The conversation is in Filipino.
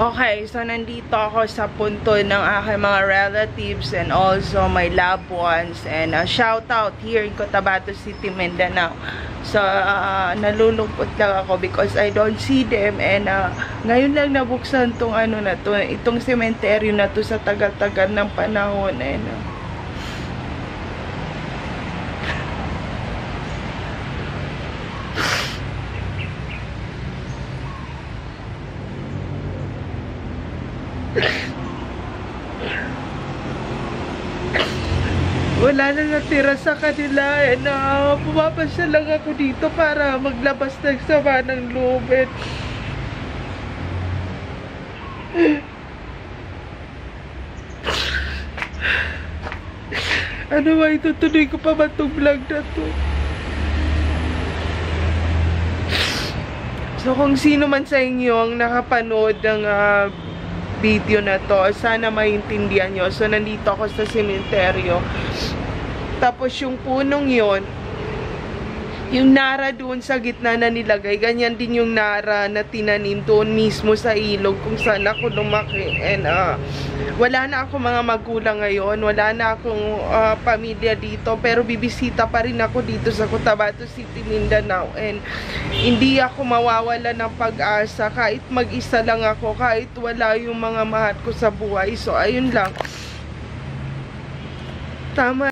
Okay, so nandito ako sa punto ng aking mga relatives and also my loved ones. And shout out here in Cotabato City, Mindanao. So, nalulungkot lang ako because I don't see them. And ngayon lang nabuksan tong itong sementeryo na to sa tagal-tagal ng panahon. And wala na natira sa kanila, and pumapasya lang ako dito para maglabas ng sama ng loob. Ano ba, itutuloy ko pa ba itong vlog na to? So kung sino man sa inyo ang nakapanood ng video na to, sana maintindihan nyo. So nandito ako sa sementeryo, tapos yung punong yon, yung nara doon sa gitna na nilagay, ganyan din yung nara na tinanim doon mismo sa ilog kung saan ako lumaki. And wala na ako mga magulang ngayon, wala na akong pamilya dito, pero bibisita pa rin ako dito sa Cotabato City, Mindanao. And hindi ako mawawala ng pag-asa kahit mag-isa lang ako, kahit wala yung mga mahal ko sa buhay. So ayun lang, tama.